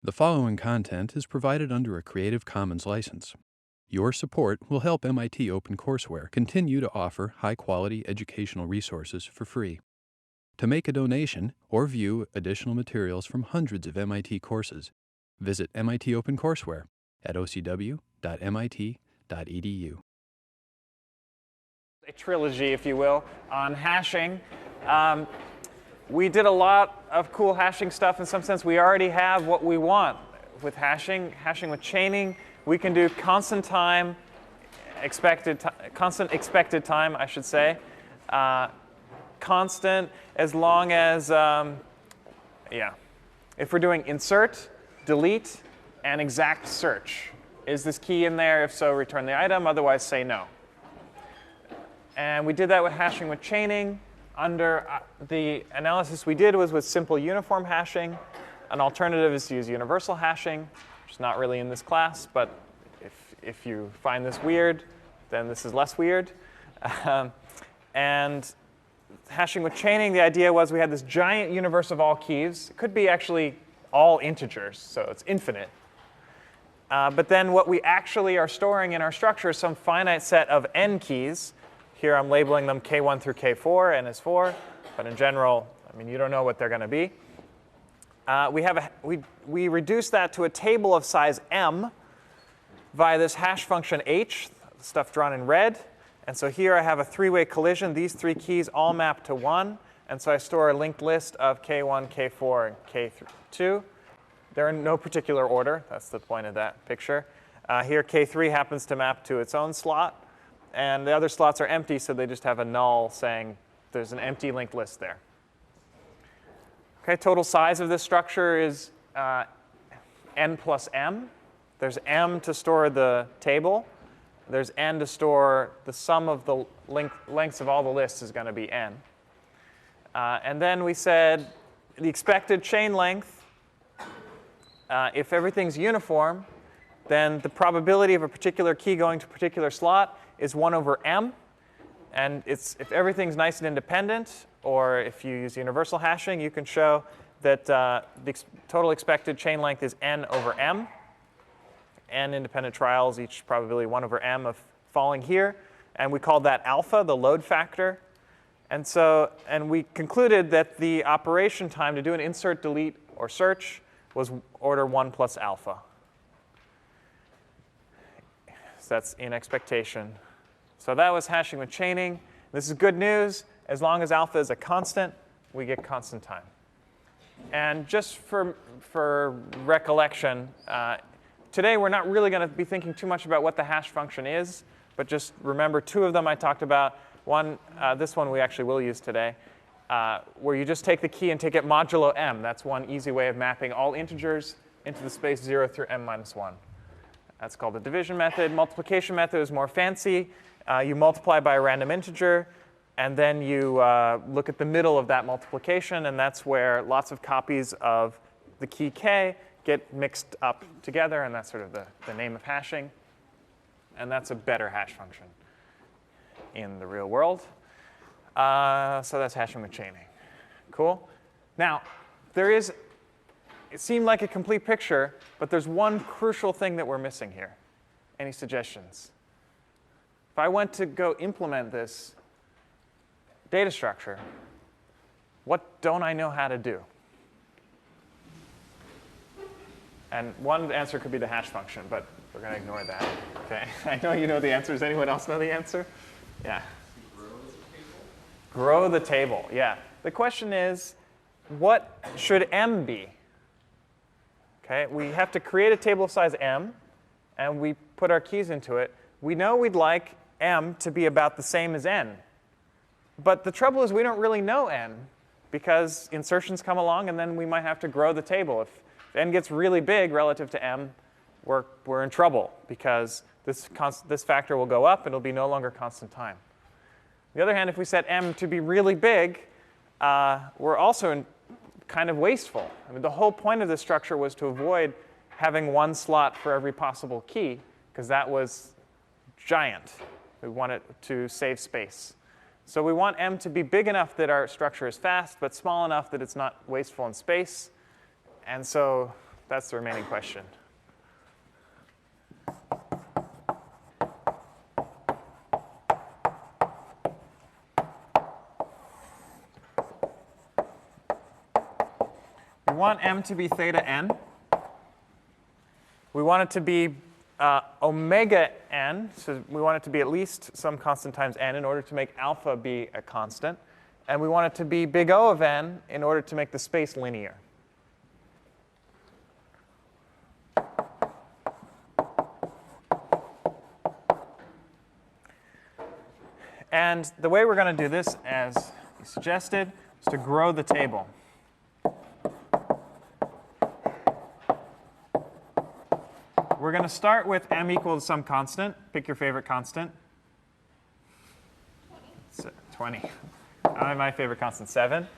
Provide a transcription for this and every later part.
The following content is provided under a Creative Commons license. Your support will help MIT OpenCourseware continue to offer high-quality educational resources for free. To make a donation or view additional materials from hundreds of MIT courses, visit MIT OpenCourseware at ocw.mit.edu. A trilogy, if you will, on hashing. We did a lot of cool hashing stuff. In some sense, we already have what we want with hashing. Hashing with chaining, we can do constant expected time, I should say. Constant as long as, if we're doing insert, delete, and exact search. Is this key in there? If so, return the item. Otherwise, say no. And we did that with hashing with chaining. Under the analysis we did was with simple uniform hashing. An alternative is to use universal hashing, which is not really in this class, but if you find this weird, then this is less weird. And hashing with chaining, the idea was we had this giant universe of all keys. It could be actually all integers, so it's infinite. But then what we actually are storing in our structure is some finite set of n keys. Here I'm labeling them K1 through K4, n is 4. But in general, I mean, you don't know what they're going to be. We reduce that to a table of size m via this hash function h, stuff drawn in red. And so here I have a three-way collision. These three keys all map to 1. And so I store a linked list of K1, K4, and K2. They're in no particular order. That's the point of that picture. Here K3 happens to map to its own slot. And the other slots are empty, so they just have a null saying there's an empty linked list there. Okay, total size of this structure is n plus m. There's m to store the table. There's n to store the sum of the lengths of all the lists is going to be n. And then we said the expected chain length, if everything's uniform, then the probability of a particular key going to a particular slot is 1 over m. And if everything's nice and independent, or if you use universal hashing, you can show that the total expected chain length is n over m. N independent trials, each probability 1 over m of falling here. And we called that alpha, the load factor. And we concluded that the operation time to do an insert, delete, or search was order 1 plus alpha. So that's in expectation. So that was hashing with chaining. This is good news. As long as alpha is a constant, we get constant time. And just for recollection, today we're not really going to be thinking too much about what the hash function is, but just remember two of them I talked about. One, this one we actually will use today, where you just take the key and take it modulo m. That's one easy way of mapping all integers into the space 0 through m minus 1. That's called the division method. Multiplication method is more fancy. You multiply by a random integer, and then you look at the middle of that multiplication, and that's where lots of copies of the key k get mixed up together, and that's sort of the name of hashing. And that's a better hash function in the real world. So that's hashing with chaining. Cool? Now, it seemed like a complete picture, but there's one crucial thing that we're missing here. Any suggestions? If I went to go implement this data structure, what don't I know how to do? And one answer could be the hash function, but we're going to ignore that. Okay. I know you know the answer. Does anyone else know the answer? Yeah. Grow the table. Yeah. The question is, what should m be? Okay. We have to create a table of size m, and we put our keys into it. We know we'd like m to be about the same as n. But the trouble is we don't really know n, because insertions come along, and then we might have to grow the table. If n gets really big relative to m, we're in trouble, because this factor will go up, and it'll be no longer constant time. On the other hand, if we set m to be really big, we're also kind of wasteful. I mean, the whole point of this structure was to avoid having one slot for every possible key, because that was giant. We want it to save space. So we want m to be big enough that our structure is fast, but small enough that it's not wasteful in space. And so That's the remaining question. We want m to be theta n. We want it to be omega n, so we want it to be at least some constant times n in order to make alpha be a constant. And we want it to be big O of n in order to make the space linear. And the way we're going to do this, as you suggested, is to grow the table. We're going to start with m equals some constant. Pick your favorite constant. 20. My favorite constant, 7.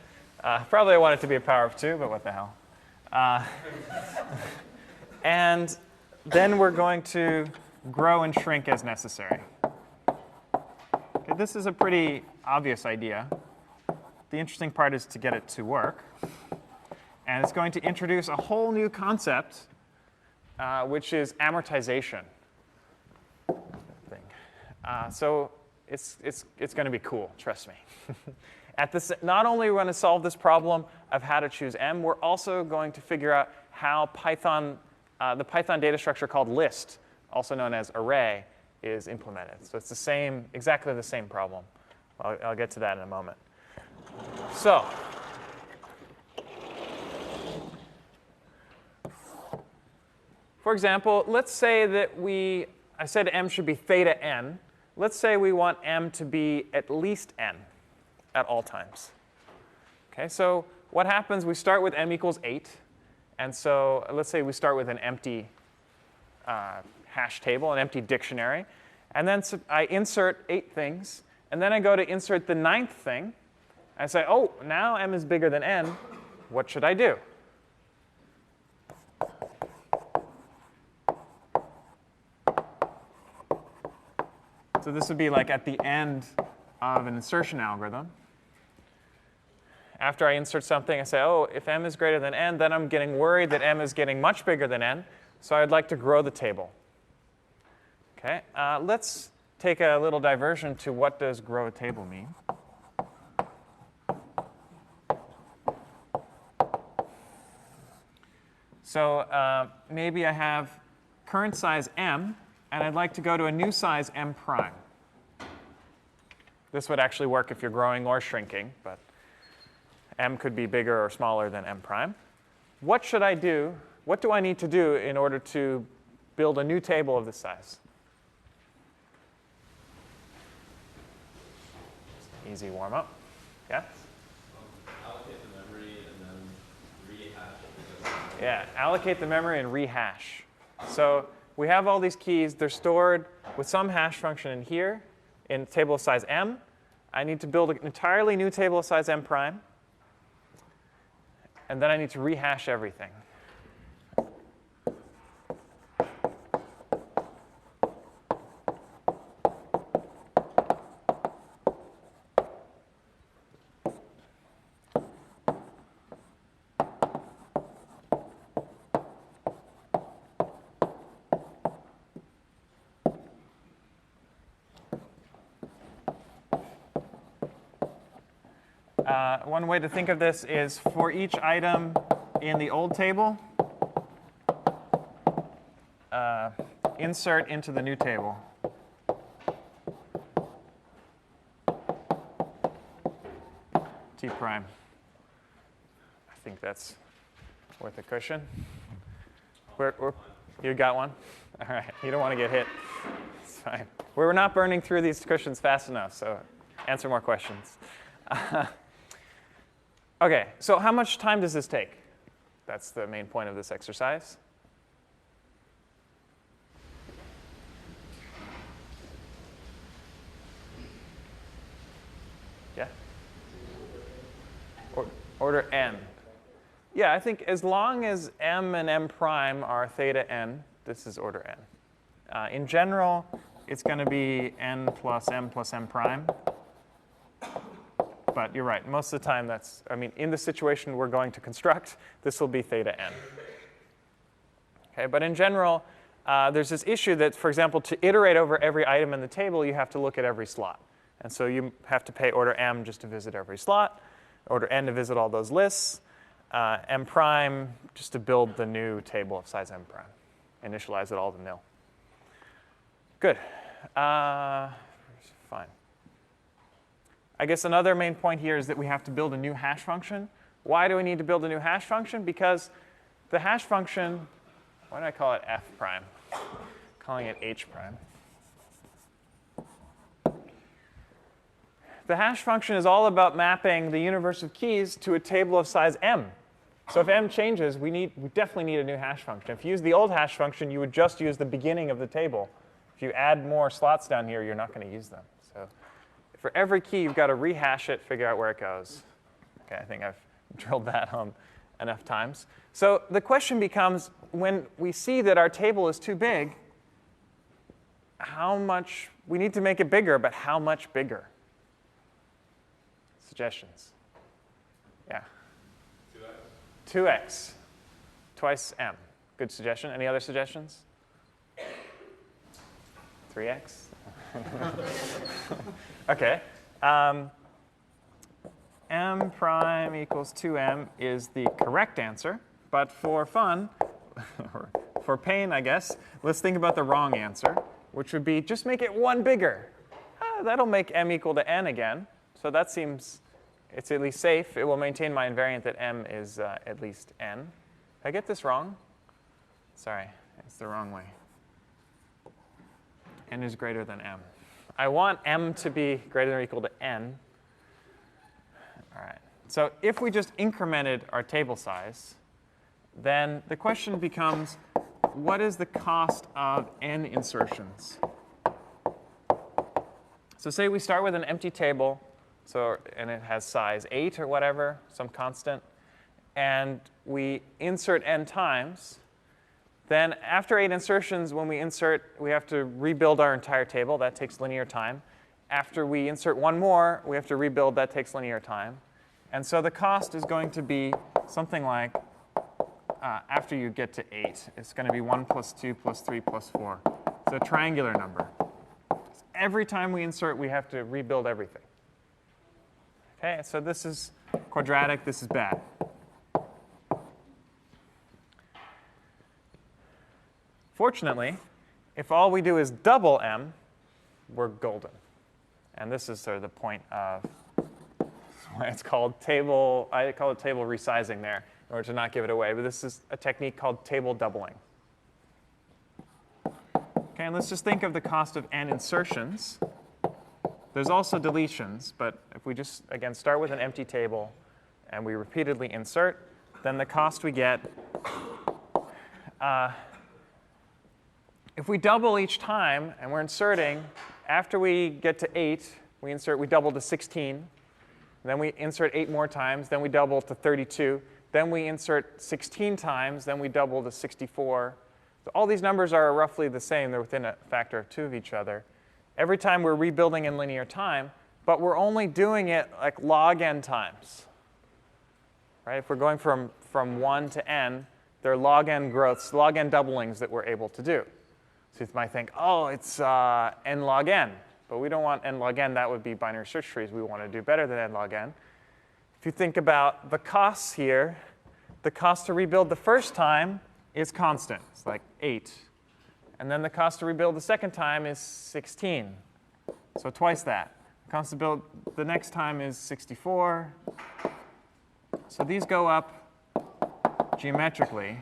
Probably I want it to be a power of 2, but what the hell. And then we're going to grow and shrink as necessary. Okay, this is a pretty obvious idea. The interesting part is to get it to work. And it's going to introduce a whole new concept, which is amortization. So it's going to be cool, trust me. Not only are we going to solve this problem of how to choose m, we're also going to figure out how the Python data structure called list, also known as array, is implemented. So it's exactly the same problem. I'll get to that in a moment. So for example, let's say that I said m should be theta n. Let's say we want m to be at least n at all times. Okay, so what happens, we start with m equals 8. And so let's say we start with an empty hash table, an empty dictionary. And then I insert 8 things. And then I go to insert the 9th thing. I say, oh, now m is bigger than n. What should I do? So this would be like at the end of an insertion algorithm. After I insert something, I say, oh, if m is greater than n, then I'm getting worried that m is getting much bigger than n. So I'd like to grow the table. Okay, let's take a little diversion to what does grow a table mean. So maybe I have current size m, and I'd like to go to a new size m prime. This would actually work if you're growing or shrinking, but m could be bigger or smaller than m prime. What should I do? What do I need to do in order to build a new table of this size? Easy warm up. Yeah? Allocate the memory and then rehash. Yeah, allocate the memory and rehash. So we have all these keys. They're stored with some hash function in here in table of size m. I need to build an entirely new table of size m prime. And then I need to rehash everything. One way to think of this is for each item in the old table, insert into the new table. T prime. I think that's worth a cushion. You got one? All right. You don't want to get hit. It's fine. We're not burning through these cushions fast enough, so answer more questions. OK, so how much time does this take? That's the main point of this exercise. Yeah? Order n. Yeah, I think as long as m and m prime are theta n, this is order n. In general, it's going to be n plus m prime. But you're right. Most of the time, in the situation we're going to construct, this will be theta n. Okay, but in general, there's this issue that, for example, to iterate over every item in the table, you have to look at every slot. And so you have to pay order m just to visit every slot, order n to visit all those lists, m prime just to build the new table of size m prime, initialize it all to nil. Good. Fine. I guess another main point here is that we have to build a new hash function. Why do we need to build a new hash function? Because the hash function, why do I call it f prime? I'm calling it h prime. The hash function is all about mapping the universe of keys to a table of size m. So if m changes, we definitely need a new hash function. If you use the old hash function, you would just use the beginning of the table. If you add more slots down here, you're not going to use them. So for every key, you've got to rehash it, figure out where it goes. OK, I think I've drilled that home enough times. So the question becomes, when we see that our table is too big, how much we need to make it bigger, but how much bigger? Suggestions? Yeah. 2x. Twice m. Good suggestion. Any other suggestions? 3x? OK. M prime equals 2m is the correct answer. But for fun, or for pain, I guess, let's think about the wrong answer, which would be just make it 1 bigger. That'll make m equal to n again. So that seems, it's at least safe. It will maintain my invariant that m is at least n. Did I get this wrong? Sorry, it's the wrong way. N is greater than m. I want m to be greater than or equal to n. All right. So if we just incremented our table size, then the question becomes, what is the cost of n insertions? So say we start with an empty table, and it has size 8 or whatever, some constant, and we insert n times. Then after 8 insertions, when we insert, we have to rebuild our entire table. That takes linear time. After we insert one more, we have to rebuild. That takes linear time. And so the cost is going to be something like, after you get to 8, it's going to be 1 plus 2 plus 3 plus 4. It's a triangular number. Every time we insert, we have to rebuild everything. OK, so this is quadratic. This is bad. Fortunately, if all we do is double m, we're golden. And this is sort of the point of why it's called table. I call it table resizing there in order to not give it away. But this is a technique called table doubling. OK, and let's just think of the cost of n insertions. There's also deletions. But if we just, again, start with an empty table and we repeatedly insert, then the cost we get, if we double each time and we're inserting, after we get to 8, we double to 16. Then we insert 8 more times. Then we double to 32. Then we insert 16 times. Then we double to 64. So all these numbers are roughly the same. They're within a factor of 2 of each other. Every time we're rebuilding in linear time, but we're only doing it like log n times. Right? If we're going from 1 to n, there are log n growths, log n doublings that we're able to do. So you might think, oh, it's n log n. But we don't want n log n. That would be binary search trees. We want to do better than n log n. If you think about the costs here, the cost to rebuild the first time is constant. It's like 8. And then the cost to rebuild the second time is 16. So twice that. The cost to build the next time is 64. So these go up geometrically.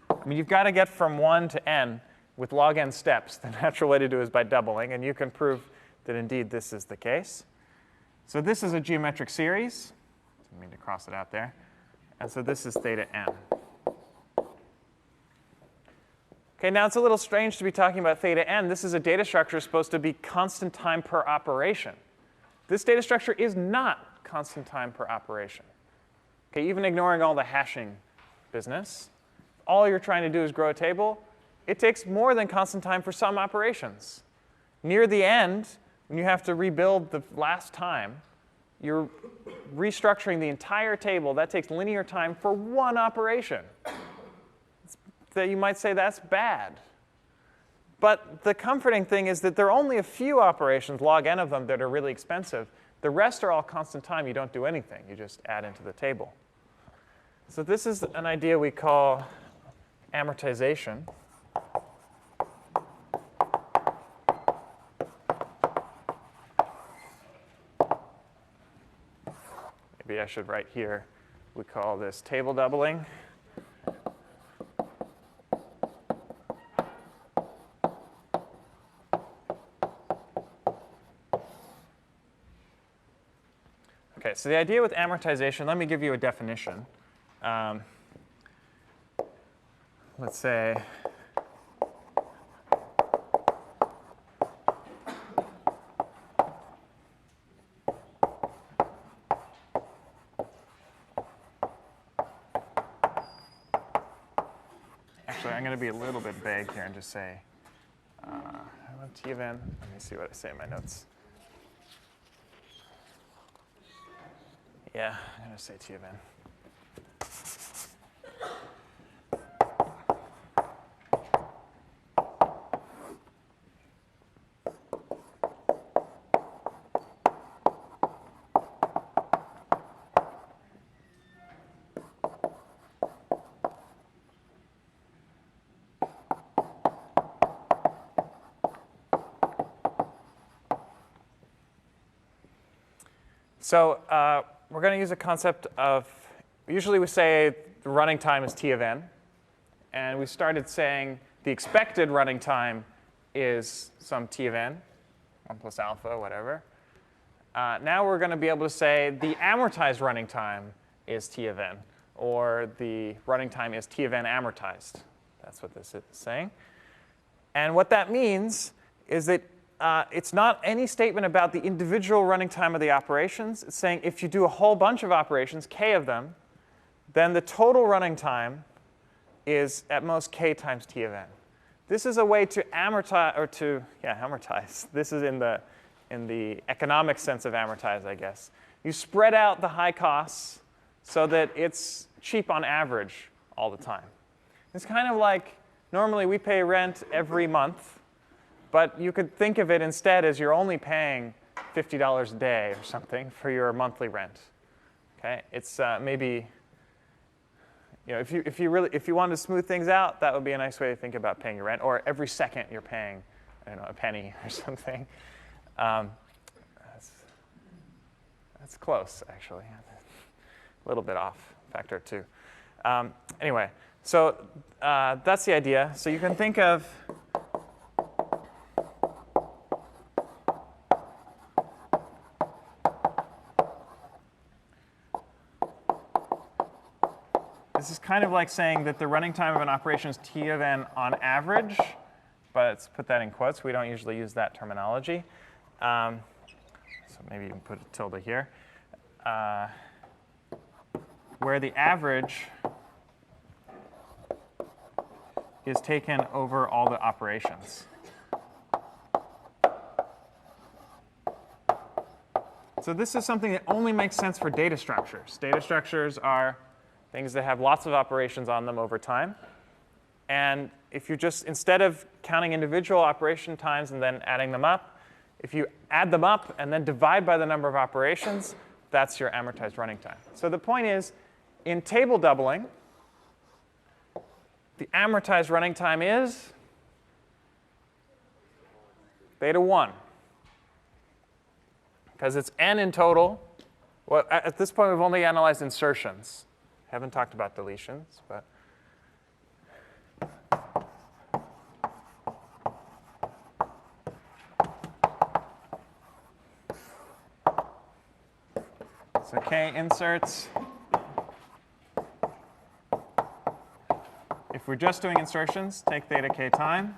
I mean, you've got to get from 1 to n with log n steps. The natural way to do it is by doubling. And you can prove that indeed this is the case. So this is a geometric series. Didn't mean to cross it out there. And so this is theta m. OK, now it's a little strange to be talking about theta n. This is a data structure supposed to be constant time per operation. This data structure is not constant time per operation. OK, even ignoring all the hashing business, all you're trying to do is grow a table. It takes more than constant time for some operations. Near the end, when you have to rebuild the last time, you're restructuring the entire table. That takes linear time for one operation. that you might say that's bad. But the comforting thing is that there are only a few operations, log n of them, that are really expensive. The rest are all constant time. You don't do anything. You just add into the table. So this is an idea we call amortization. Maybe I should write here, we call this table doubling. Okay, so the idea with amortization, let me give you a definition. Let's say actually, I'm going to be a little bit vague here and just say I want T of n. Let me see what I say in my notes. Yeah, I'm going to say T of n. So we're going to use a concept of, usually we say the running time is T of n. And we started saying the expected running time is some T of n, 1 plus alpha, whatever. Now we're going to be able to say the amortized running time is T of n, or the running time is T of n amortized. That's what this is saying. And what that means is that it's not any statement about the individual running time of the operations. It's saying if you do a whole bunch of operations, k of them, then the total running time is at most k times T of n. This is a way to amortize, or to, amortize. This is in the economic sense of amortize, I guess. You spread out the high costs so that it's cheap on average all the time. It's kind of like, normally we pay rent every month. But you could think of it instead as you're only paying $50 a day or something for your monthly rent. Okay, it's maybe, if you wanted to smooth things out, that would be a nice way to think about paying your rent. Or every second you're paying, I don't know, a penny or something. That's close, actually. A little bit off, factor 2. Anyway, so that's the idea. So you can think of this is kind of like saying that the running time of an operation is T of n on average, but let's put that in quotes. We don't usually use that terminology. So maybe you can put a tilde here. Where the average is taken over all the operations. So this is something that only makes sense for data structures. Data structures are things that have lots of operations on them over time. And if you just, instead of counting individual operation times and then adding them up, if you add them up and then divide by the number of operations, that's your amortized running time. So the point is, in table doubling, the amortized running time is beta 1. Because it's n in total. Well, at this point, we've only analyzed insertions. Haven't talked about deletions, but so k inserts. If we're just doing insertions, take theta k time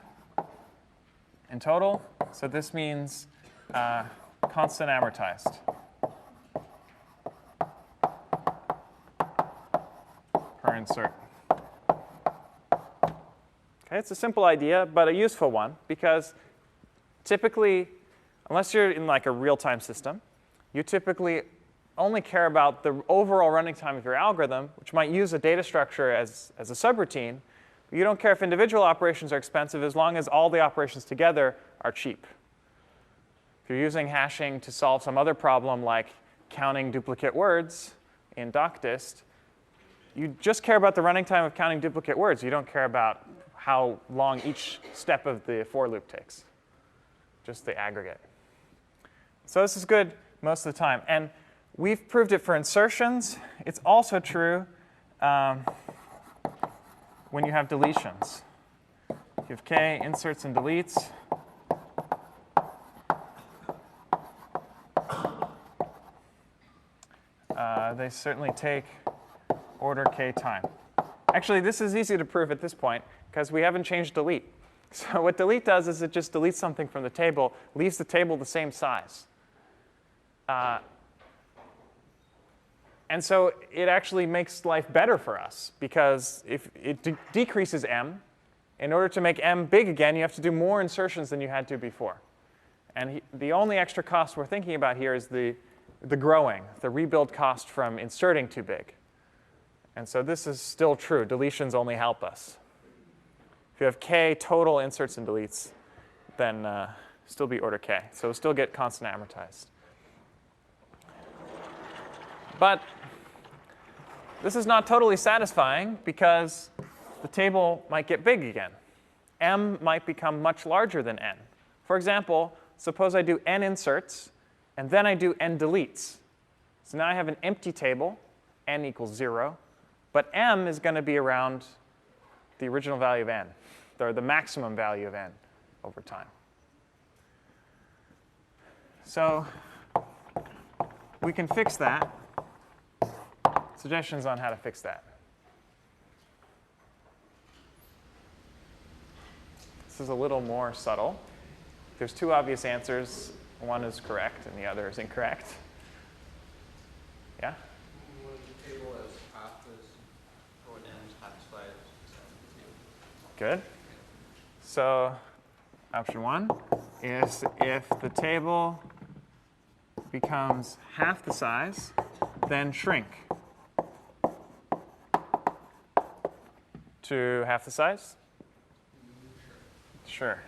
in total. So this means constant amortized. Per insert. Okay, it's a simple idea, but a useful one, because typically, unless you're in like a real-time system, you typically only care about the overall running time of your algorithm, which might use a data structure as a subroutine, You don't care if individual operations are expensive as long as all the operations together are cheap. If you're using hashing to solve some other problem like counting duplicate words in docdist, you just care about the running time of counting duplicate words. You don't care about how long each step of the for loop takes, just the aggregate. So this is good most of the time. And we've proved it for insertions. It's also true when you have deletions. You have k inserts and deletes. They certainly take order k time. Actually, this is easy to prove at this point because we haven't changed delete. So what delete does is it just deletes something from the table, leaves the table the same size. And so it actually makes life better for us because if it decreases m, in order to make m big again, you have to do more insertions than you had to before. And the only extra cost we're thinking about here is the growing, the rebuild cost from inserting too big. And so this is still true. Deletions only help us. If you have k total inserts and deletes, then still be order k. So we'll still get constant amortized. But this is not totally satisfying because the table might get big again. M might become much larger than n. For example, suppose I do n inserts, and then I do n deletes. So now I have an empty table, n equals 0. But m is going to be around the original value of n, or the maximum value of n over time. So we can fix that. Suggestions on how to fix that. This is a little more subtle. There's two obvious answers. One is correct, and the other is incorrect. Yeah? When the table is half this, or when n is half the size, Good. So option 1 is if the table becomes half the size, then shrink to half the size? Sure.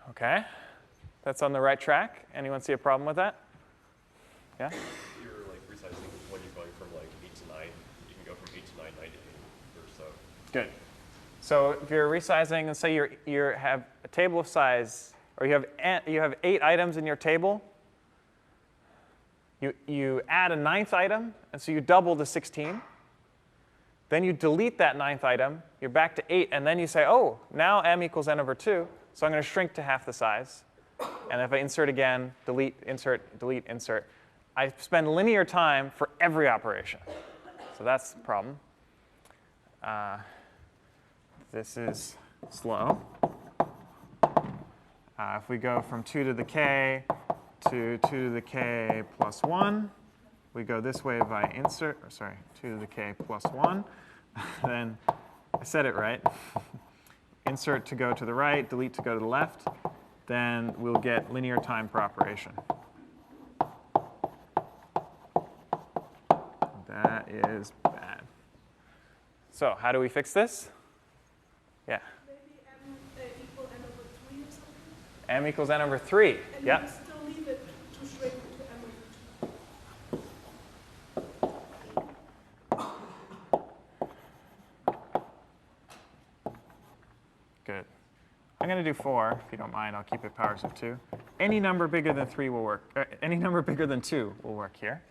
OK. That's on the right track. Anyone see a problem with that? Yeah? You're like resizing when you're going from like 8 to 9. You can go from 8 to 9, 9 to 8 or so. Good. So if you're resizing, and say you have a table of size, or you have 8 items in your table, you add a 9th item, and so you double to 16. Then you delete that 9th item. You're back to 8, and then you say, oh, now m equals n over 2, so I'm going to shrink to half the size. And if I insert again, delete, insert, delete, insert, I spend linear time for every operation. So that's the problem. This is slow. If we go from 2 to the k to 2 to the k plus 1, we go this way by insert, or sorry, 2 to the k plus 1. Then I said it right. Insert to go to the right, delete to go to the left. Then we'll get linear time per operation. That is bad. So how do we fix this? Yeah? Maybe m equal n over 3 or something? M equals n over 3. And Yeah. you still leave it to shrink to m over 2. Good. I'm going to do 4, if you don't mind. I'll keep it powers of 2. Any number bigger than 3 will work. Any number bigger than 2 will work here.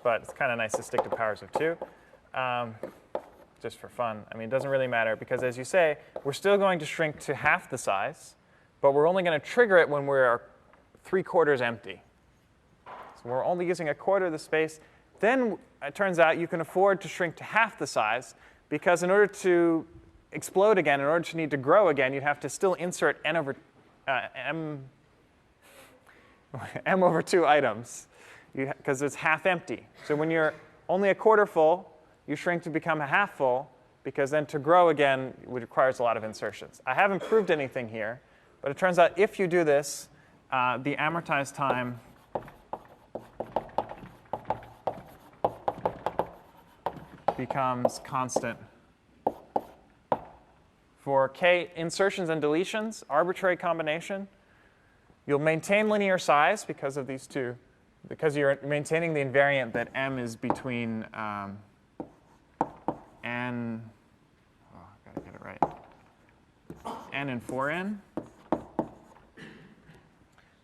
But it's kind of nice to stick to powers of 2, just for fun. I mean, it doesn't really matter, because as you say, we're still going to shrink to half the size, but we're only going to trigger it when we're 3/4 empty. So we're only using 1/4 of the space. Then it turns out you can afford to shrink to half the size, because in order to explode again, in order to need to grow again, you'd have to still insert n over m over 2 items, because it's half empty. So when you're only 1/4 full, you shrink to become a half full, because then to grow again requires a lot of insertions. I haven't proved anything here, but it turns out if you do this, the amortized time becomes constant. For k insertions and deletions, arbitrary combination, you'll maintain linear size because of these two, because you're maintaining the invariant that m is between n, oh, I gotta get it right, n and 4n.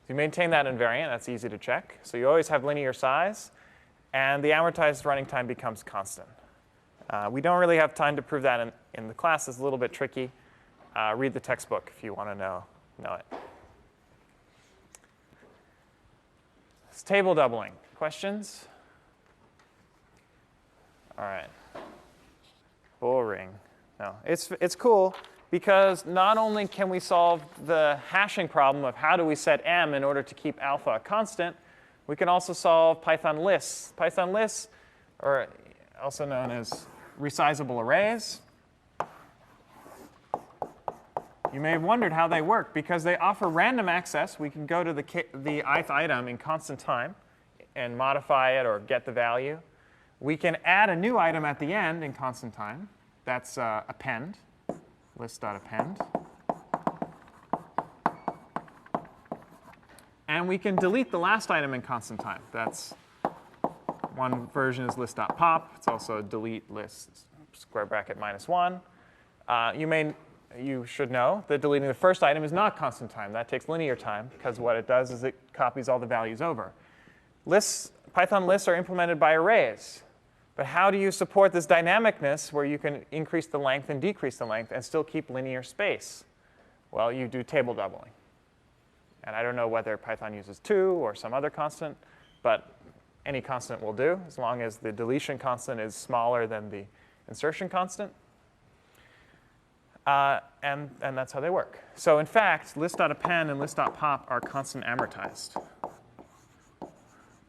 You maintain that invariant, that's easy to check. So you always have linear size, and the amortized running time becomes constant. We don't really have time to prove that in the class. It's a little bit tricky. Read the textbook if you want to know it. It's table doubling. Questions? All right. Boring. No, it's cool. Because not only can we solve the hashing problem of how do we set m in order to keep alpha a constant, we can also solve Python lists. Python lists, or also known as resizable arrays. You may have wondered how they work. Because they offer random access, we can go to the ith item in constant time and modify it or get the value. We can add a new item at the end in constant time. That's append. List.append. And we can delete the last item in constant time. That's one version is list.pop. It's also delete list square bracket -1. You should know that deleting the first item is not constant time. That takes linear time, because what it does is it copies all the values over. Python lists are implemented by arrays. But how do you support this dynamicness where you can increase the length and decrease the length and still keep linear space? Well, you do table doubling. And I don't know whether Python uses 2 or some other constant, but any constant will do, as long as the deletion constant is smaller than the insertion constant. And that's how they work. So in fact, list.append and list.pop are constant amortized.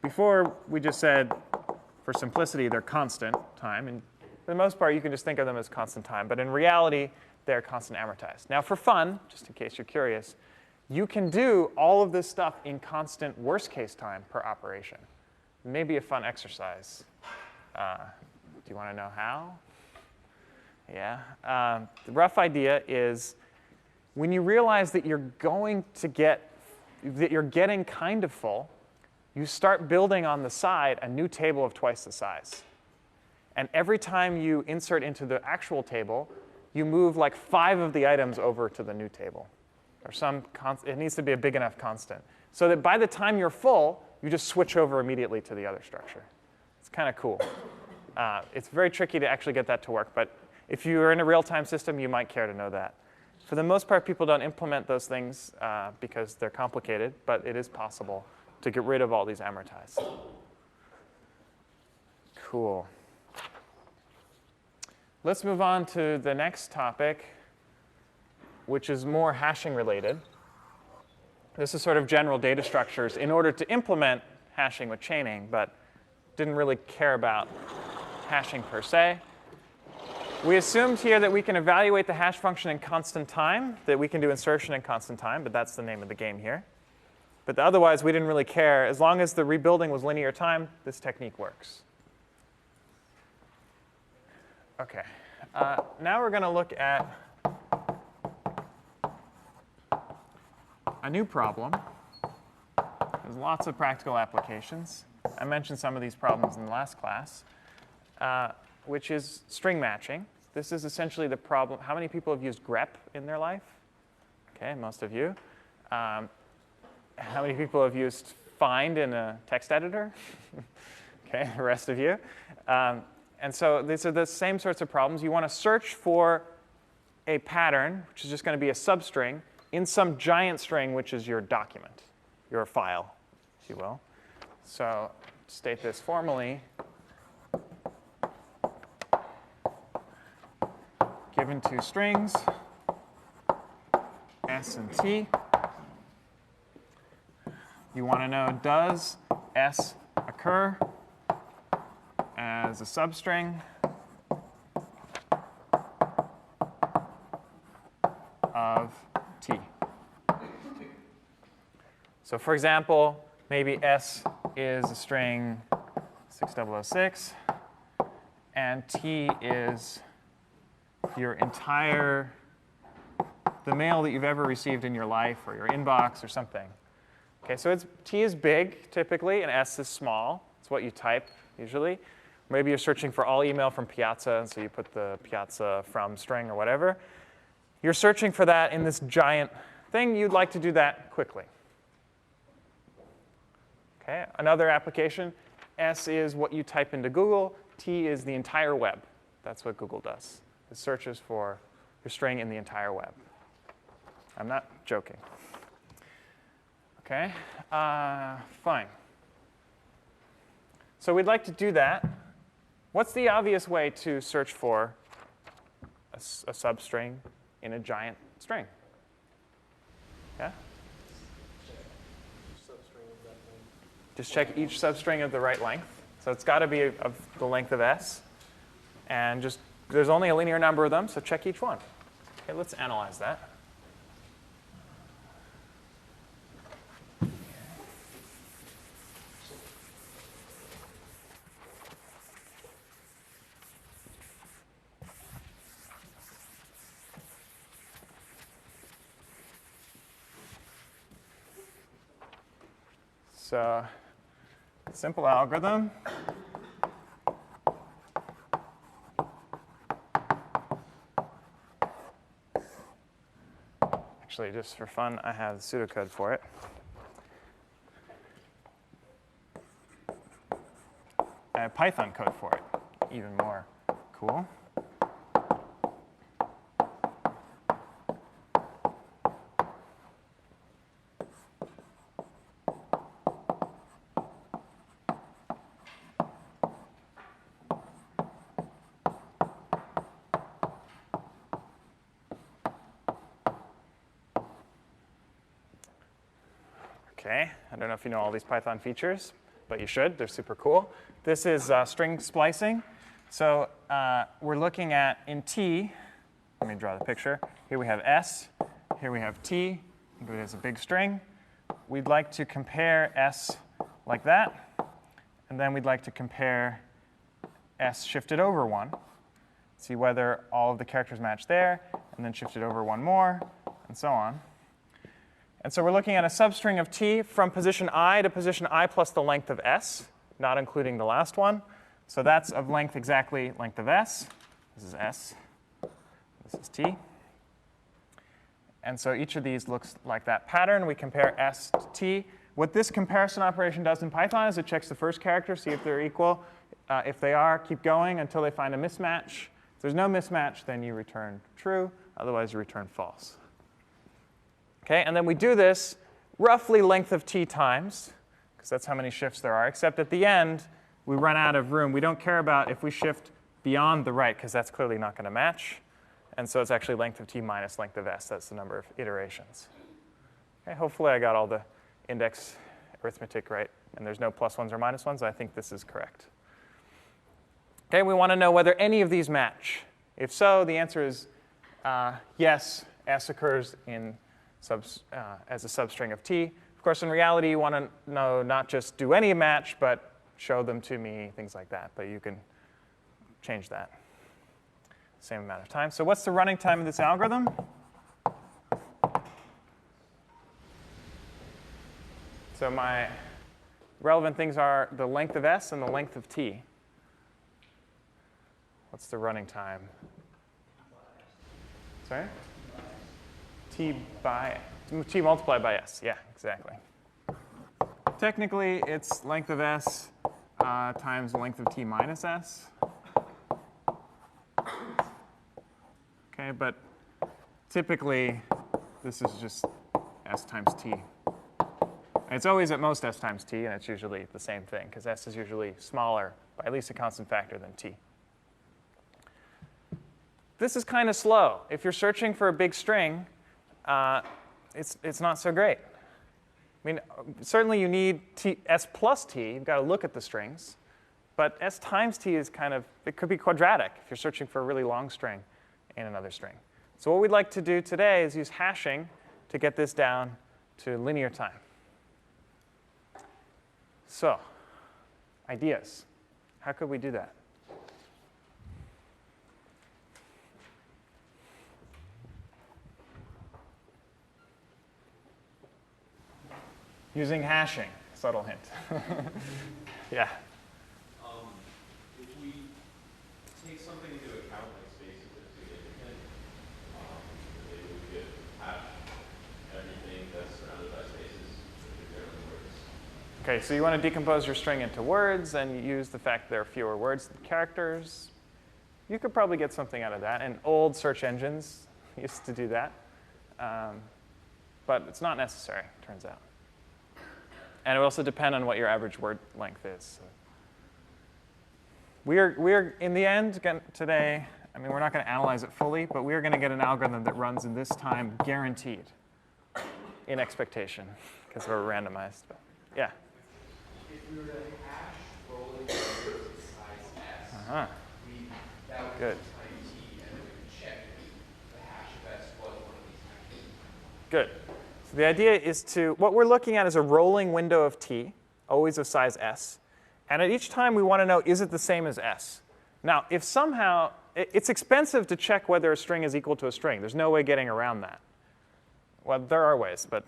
Before, we just said, for simplicity, they're constant time. And for the most part, you can just think of them as constant time. But in reality, they're constant amortized. Now, for fun, just in case you're curious, you can do all of this stuff in constant worst case time per operation. Maybe a fun exercise. Do you want to know how? Yeah. The rough idea is when you realize that you're getting kind of full, you start building on the side a new table of twice the size. And every time you insert into the actual table, you move like 5 of the items over to the new table. Or it needs to be a big enough constant. So that by the time you're full, you just switch over immediately to the other structure. It's kind of cool. It's very tricky to actually get that to work. But if you're in a real-time system, you might care to know that. For the most part, people don't implement those things because they're complicated. But it is possible to get rid of all these amortized. Cool. Let's move on to the next topic, which is more hashing related. This is sort of general data structures in order to implement hashing with chaining, but didn't really care about hashing per se. We assumed here that we can evaluate the hash function in constant time, that we can do insertion in constant time, but that's the name of the game here. But otherwise, we didn't really care. As long as the rebuilding was linear time, this technique works. OK. Now we're going to look at a new problem. There's lots of practical applications. I mentioned some of these problems in the last class, which is string matching. This is essentially the problem. How many people have used grep in their life? OK, most of you. How many people have used find in a text editor? OK, the rest of you. And so these are the same sorts of problems. You want to search for a pattern, which is just going to be a substring, in some giant string, which is your document, your file, if you will. So to state this formally, given two strings, S and T, you want to know, does S occur as a substring of T? So for example, maybe S is a string 6006, and T is your entire, the mail that you've ever received in your life or your inbox or something. Okay, so T is big typically, and S is small. It's what you type usually. Maybe you're searching for all email from Piazza, and so you put the Piazza from string or whatever. You're searching for that in this giant thing. You'd like to do that quickly. Okay, another application, S is what you type into Google. T is the entire web. That's what Google does. It searches for your string in the entire web. I'm not joking. Okay, fine. So we'd like to do that. What's the obvious way to search for a substring in a giant string? Yeah? Just check each substring of the right length. So it's got to be of the length of S. And just, there's only a linear number of them, so check each one. Okay, let's analyze that. So, simple algorithm. Actually, just for fun, I have the pseudocode for it. I have Python code for it. Even more cool. Okay, I don't know if you know all these Python features, but you should. They're super cool. This is string splicing. So we're looking at in T, let me draw the picture. Here we have S. Here we have T. Think of it as a big string. We'd like to compare S like that. And then we'd like to compare S shifted over 1. See whether all of the characters match there, and then shift it over one more, and so on. And so we're looking at a substring of T from position I to position I plus the length of S, not including the last one. So that's of length exactly length of S. This is S. This is T. And so each of these looks like that pattern. We compare S to T. What this comparison operation does in Python is it checks the first character, see if they're equal. If they are, keep going until they find a mismatch. If there's no mismatch, then you return true. Otherwise, you return false. Okay, and then we do this roughly length of T times, because that's how many shifts there are, except at the end, we run out of room. We don't care about if we shift beyond the right, because that's clearly not going to match. And so it's actually length of T minus length of S. That's the number of iterations. Okay, hopefully I got all the index arithmetic right, and there's no plus ones or minus ones. I think this is correct. Okay, we want to know whether any of these match. If so, the answer is yes, S occurs in as a substring of T. Of course, in reality, you want to know not just do any match, but show them to me, things like that. But you can change that same amount of time. So what's the running time of this algorithm? So my relevant things are the length of S and the length of T. What's the running time? Sorry? T multiplied by S. Yeah, exactly. Technically, it's length of S times length of T minus S. Okay, but typically, this is just S times T. It's always at most S times T, and it's usually the same thing, because S is usually smaller by at least a constant factor than T. This is kind of slow. If you're searching for a big string, it's not so great. I mean, certainly you need S plus T. You've got to look at the strings. But S times T is kind of, it could be quadratic if you're searching for a really long string in another string. So what we'd like to do today is use hashing to get this down to linear time. So, ideas. How could we do that? using hashing. Subtle hint. Yeah. If we take something into account like spaces as significant, maybe we could hash everything that's surrounded by spaces if there are words. Okay, so you want to decompose your string into words and use the fact there are fewer words than characters. You could probably get something out of that, and old search engines used to do that. But it's not necessary, turns out. And it will also depend on what your average word length is. So we're in the end today, I mean, we're not going to analyze it fully, but we're going to get an algorithm that runs in this time guaranteed in expectation, because we're randomized. But yeah. If we were to hash rolling numbers of size s, that would Good. be time t, and then we could check if the hash of s was one of these hashes. Good. So the idea is what we're looking at is a rolling window of t, always of size s. And at each time we want to know, is it the same as s? Now, if somehow, it's expensive to check whether a string is equal to a string. There's no way getting around that. Well, there are ways, but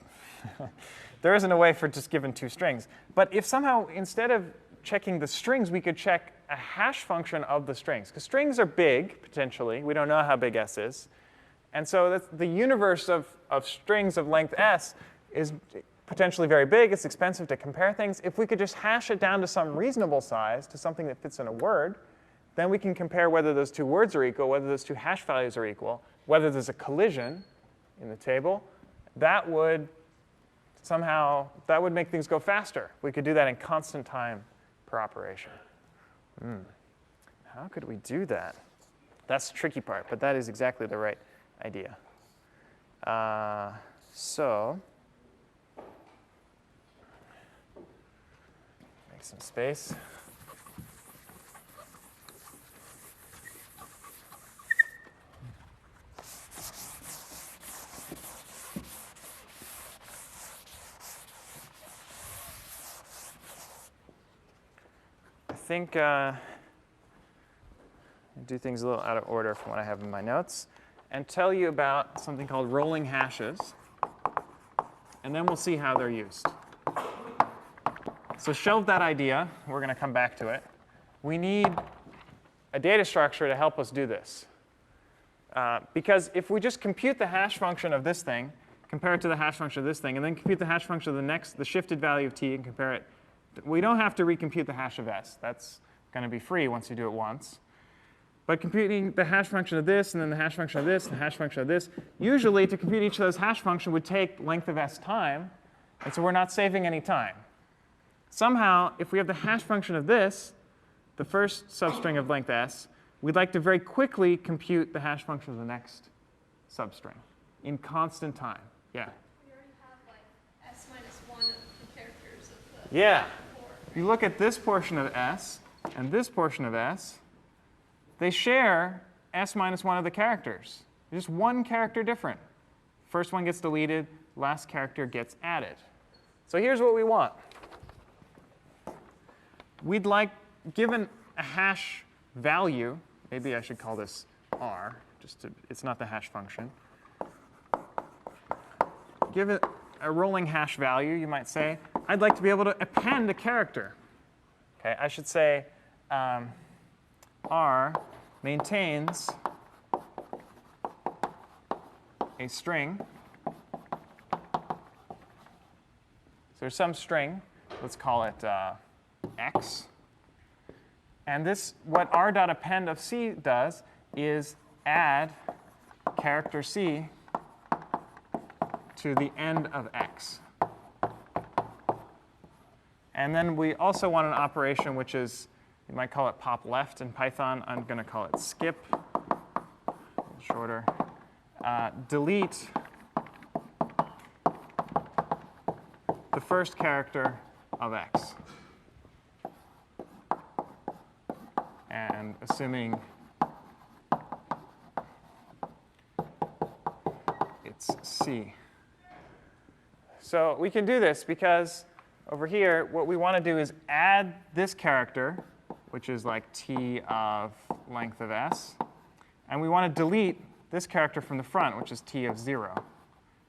there isn't a way for just given two strings. But if somehow, instead of checking the strings, we could check a hash function of the strings. Because strings are big, potentially. We don't know how big s is. And so the universe of strings of length s is potentially very big. It's expensive to compare things. If we could just hash it down to some reasonable size, to something that fits in a word, then we can compare whether those two words are equal, whether those two hash values are equal, whether there's a collision in the table. That would make things go faster. We could do that in constant time per operation. How could we do that? That's the tricky part, but that is exactly the right idea. So make some space. I think I do things a little out of order from what I have in my notes, and tell you about something called rolling hashes, and then we'll see how they're used. So shelve that idea. We're going to come back to it. We need a data structure to help us do this. Because if we just compute the hash function of this thing, compare it to the hash function of this thing, and then compute the hash function of the shifted value of t and compare it, we don't have to recompute the hash of s. That's going to be free once you do it once. But computing the hash function of this, and then the hash function of this, and the hash function of this, usually to compute each of those hash functions would take length of s time, and so we're not saving any time. Somehow, if we have the hash function of this, the first substring of length s, we'd like to very quickly compute the hash function of the next substring in constant time. Yeah? We already have like s minus 1 of the characters of the Yeah. core. If you look at this portion of s and this portion of s, they share s minus 1 of the characters. Just one character different. First one gets deleted, last character gets added. So here's what we want. We'd like, given a hash value, maybe I should call this r, it's not the hash function. Give it a rolling hash value, you might say. I'd like to be able to append a character. Okay, I should say r maintains a string. So there's some string. Let's call it x. And this, what r.append of c does is add character c to the end of x. And then we also want an operation which is, you might call it pop left in Python. I'm going to call it skip, a little shorter. Delete the first character of x. And assuming it's c. So we can do this because over here, what we want to do is add this character, which is like t of length of s. And we want to delete this character from the front, which is t of 0.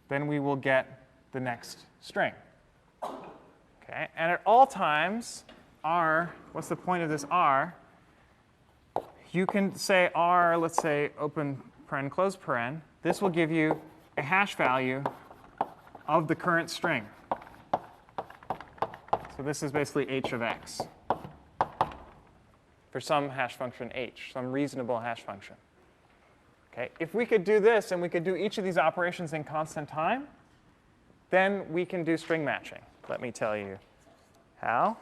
Then we will get the next string. Okay, and at all times, R, what's the point of this R? You can say R, let's say open paren, close paren. This will give you a hash value of the current string. So this is basically h of x for some hash function h, some reasonable hash function. Okay, if we could do this and we could do each of these operations in constant time, then we can do string matching. Let me tell you how.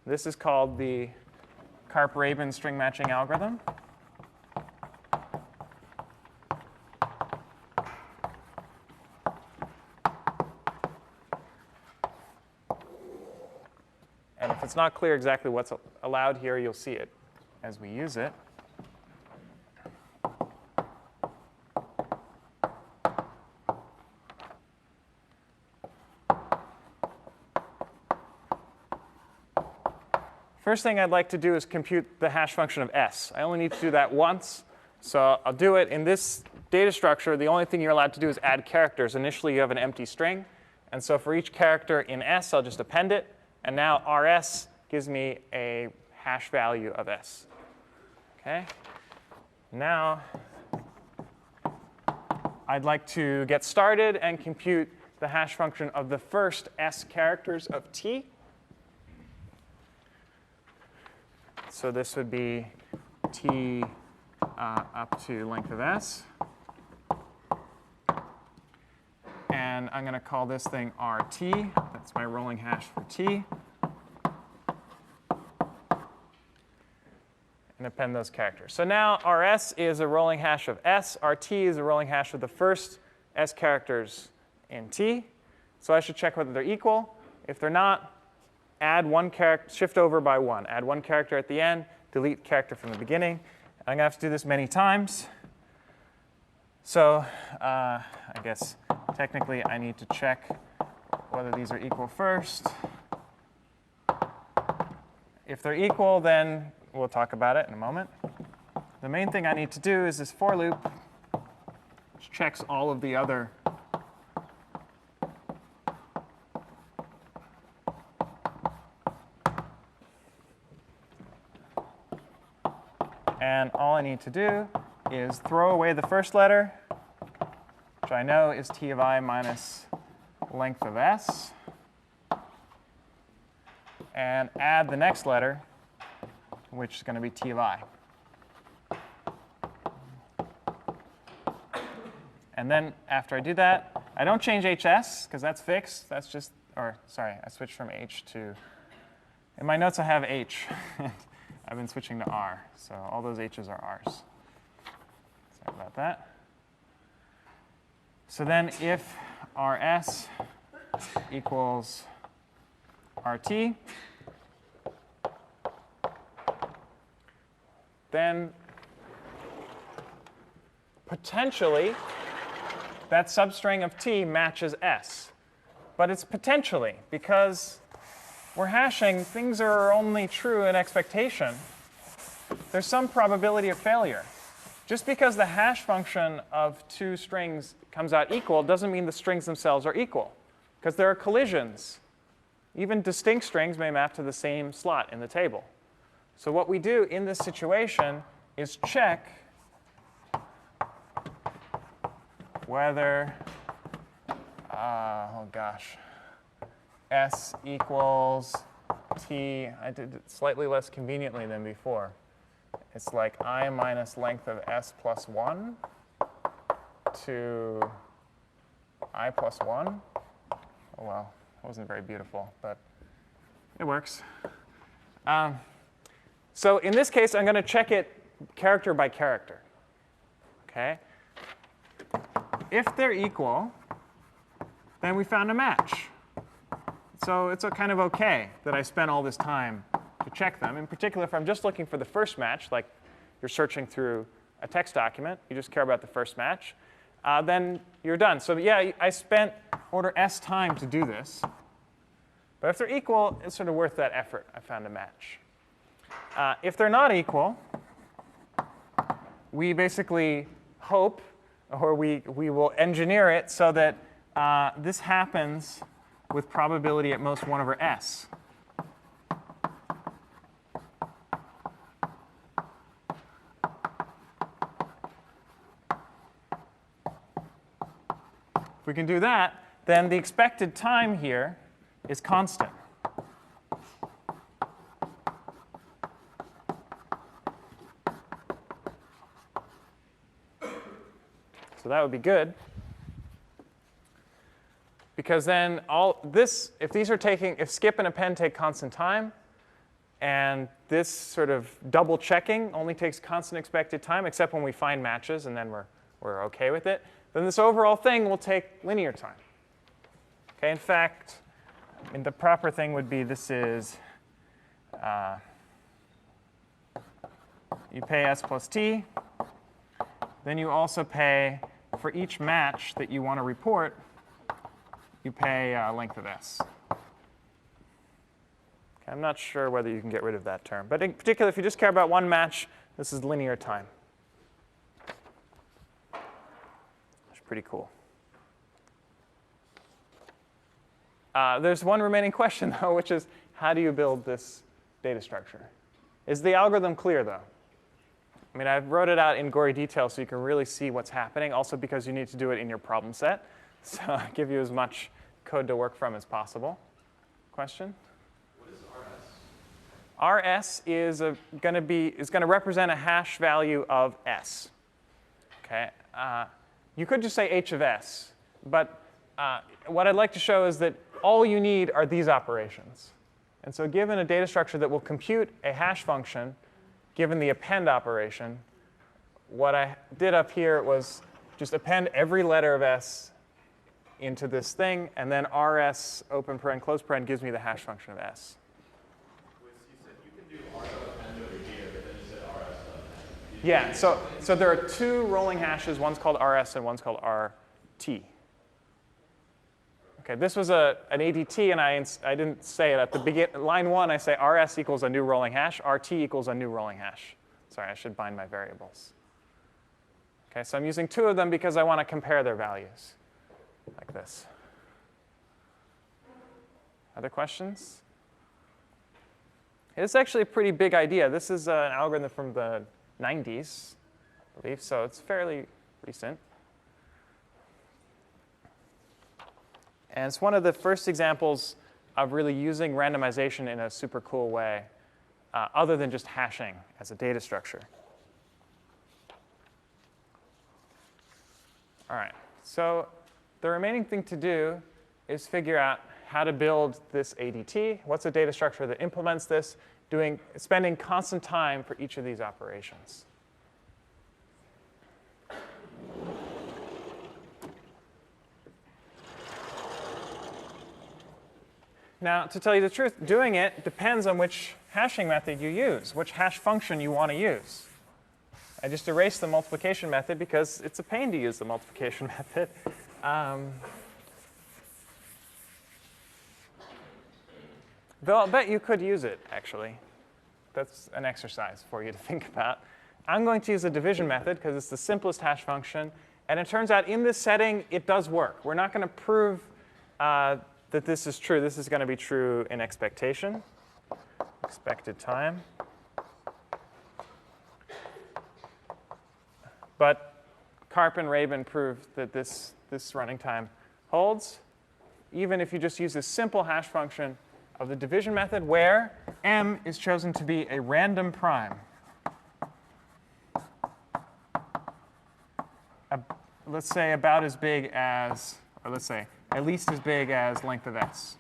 This is called the Karp-Rabin string matching algorithm. And if it's not clear exactly what's allowed here, you'll see it as we use it. First thing I'd like to do is compute the hash function of s. I only need to do that once, so I'll do it. In this data structure, the only thing you're allowed to do is add characters. Initially, you have an empty string. And so for each character in s, I'll just append it. And now rs gives me a hash value of s. Okay. Now, I'd like to get started and compute the hash function of the first s characters of t. So this would be t up to length of s. And I'm going to call this thing rt. That's my rolling hash for t. And append those characters. So now rs is a rolling hash of s. Rt is a rolling hash of the first s characters in t. So I should check whether they're equal. If they're not, add one character, shift over by one. Add one character at the end, delete character from the beginning. I'm going to have to do this many times. So I guess technically I need to check whether these are equal first. If they're equal, then we'll talk about it in a moment. The main thing I need to do is this for loop, which checks all of the other and all I need to do is throw away the first letter, which I know is t of I minus length of s, and add the next letter, which is going to be t of I. And then after I do that, I don't change hs, because that's fixed. That's just, or sorry, I switched from h to, in my notes I have h. I've been switching to r, so all those h's are r's. Sorry about that. So then if rs equals rt, then potentially that substring of t matches s. But it's potentially, because we're hashing, things are only true in expectation. There's some probability of failure. Just because the hash function of two strings comes out equal doesn't mean the strings themselves are equal, because there are collisions. Even distinct strings may map to the same slot in the table. So what we do in this situation is check whether, oh gosh, s equals t. I did it slightly less conveniently than before. It's like I minus length of s plus 1 to I plus 1. Oh, well, that wasn't very beautiful, but it works. So in this case, I'm going to check it character by character. Okay? If they're equal, then we found a match. So it's kind of OK that I spent all this time to check them. In particular, if I'm just looking for the first match, like you're searching through a text document, you just care about the first match, then you're done. So yeah, I spent order s time to do this. But if they're equal, it's sort of worth that effort. I found a match. If they're not equal, we basically hope, or we will engineer it so that this happens with probability at most 1 over s. If we can do that, then the expected time here is constant. So that would be good. Because then if skip and append take constant time, and this sort of double checking only takes constant expected time, except when we find matches, and then we're OK with it, then this overall thing will take linear time. Okay, in fact, the proper thing would be this is you pay s plus t. Then you also pay, for each match that you want to report, you pay length of s. Okay, I'm not sure whether you can get rid of that term. But in particular, if you just care about one match, this is linear time. It's pretty cool. There's one remaining question, though, which is how do you build this data structure? Is the algorithm clear, though? I mean, I wrote it out in gory detail so you can really see what's happening, also because you need to do it in your problem set. So I give you as much code to work from as possible. Question? What is RS? RS is going to represent a hash value of S. Okay. You could just say H of S, but what I'd like to show is that all you need are these operations. And so given a data structure that will compute a hash function, given the append operation, what I did up here was just append every letter of S into this thing, and then RS open paren close paren gives me the hash function of S. You said you can do R append over here, but then you said RS append. Yeah, so there are two rolling hashes. One's called RS and one's called RT. Okay, this was an ADT, and I didn't say it at the beginning. Line 1, I say RS equals a new rolling hash. RT equals a new rolling hash. Sorry, I should bind my variables. Okay, so I'm using two of them because I want to compare their values, like this. Other questions? It's actually a pretty big idea. This is an algorithm from the 90s, I believe, so it's fairly recent. And it's one of the first examples of really using randomization in a super cool way, other than just hashing as a data structure. All right, so the remaining thing to do is figure out how to build this ADT. What's a data structure that implements this, spending constant time for each of these operations. Now, to tell you the truth, doing it depends on which hashing method you use, which hash function you want to use. I just erased the multiplication method because it's a pain to use the multiplication method. Though I'll bet you could use it, actually. That's an exercise for you to think about. I'm going to use the division method because it's the simplest hash function. And it turns out in this setting, it does work. We're not going to prove that this is true. This is going to be true in expectation, expected time. But Karp and Rabin proved that this running time holds, even if you just use this simple hash function of the division method, where m is chosen to be a random prime. Let's say about as big as, or let's say at least as big as length of s.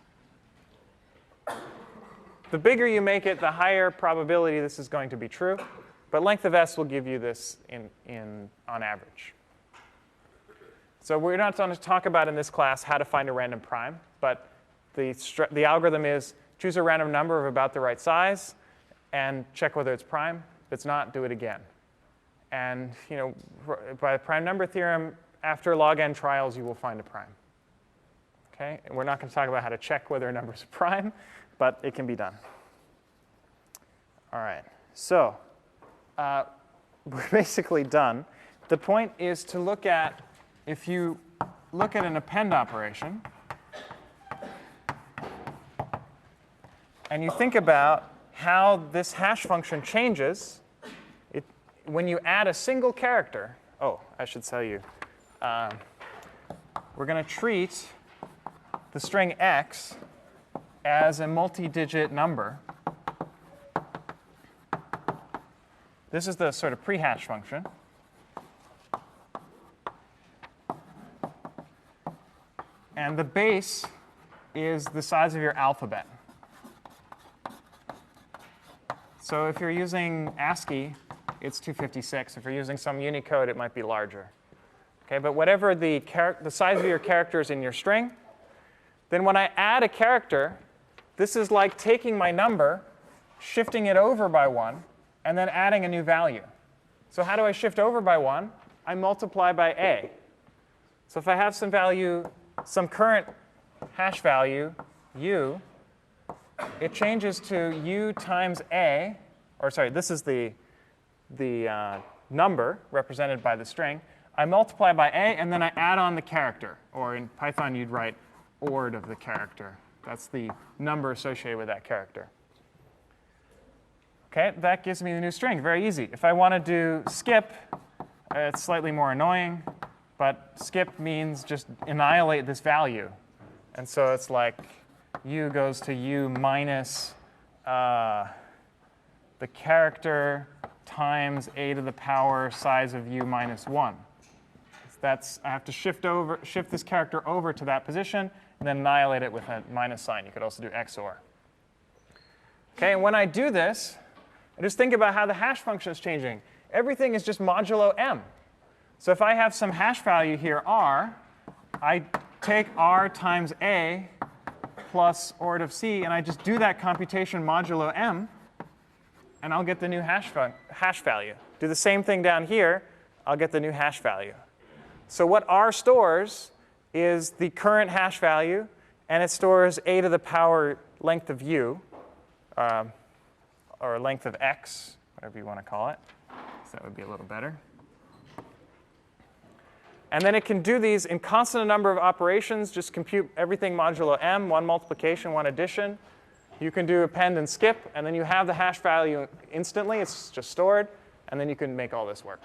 The bigger you make it, the higher probability this is going to be true. But length of s will give you this on average. So we're not going to talk about in this class how to find a random prime. But the algorithm is choose a random number of about the right size and check whether it's prime. If it's not, do it again. And by the prime number theorem, after log n trials, you will find a prime. Okay? And we're not going to talk about how to check whether a number is prime, but it can be done. All right. So we're basically done. The point is to look at, if you look at an append operation, and you think about how this hash function changes when you add a single character. Oh, I should tell you. We're going to treat the string x as a multi-digit number. This is the sort of pre-hash function. And the base is the size of your alphabet. So if you're using ASCII, it's 256. If you're using some Unicode, it might be larger. Okay, but whatever the size of your characters in your string, then when I add a character, this is like taking my number, shifting it over by 1, and then adding a new value. So how do I shift over by 1? I multiply by a. So if I have some value, some current hash value, u, it changes to u times a, or sorry, this is the number represented by the string. I multiply by a, and then I add on the character. Or in Python, you'd write ord of the character. That's the number associated with that character. OK, that gives me the new string. Very easy. If I want to do skip, it's slightly more annoying. But skip means just annihilate this value. And so it's like u goes to u minus the character times a to the power size of u minus 1. That's, I have to shift this character over to that position, and then annihilate it with a minus sign. You could also do XOR. OK, and when I do this, I just think about how the hash function is changing. Everything is just modulo m. So if I have some hash value here, r, I take r times a plus ord of c, and I just do that computation modulo m, and I'll get the new hash value. Do the same thing down here, I'll get the new hash value. So what r stores is the current hash value, and it stores a to the power length of u, or length of x, whatever you want to call it. So that would be a little better. And then it can do these in constant number of operations, just compute everything modulo m, one multiplication, one addition. You can do append and skip, and then you have the hash value instantly. It's just stored, and then you can make all this work.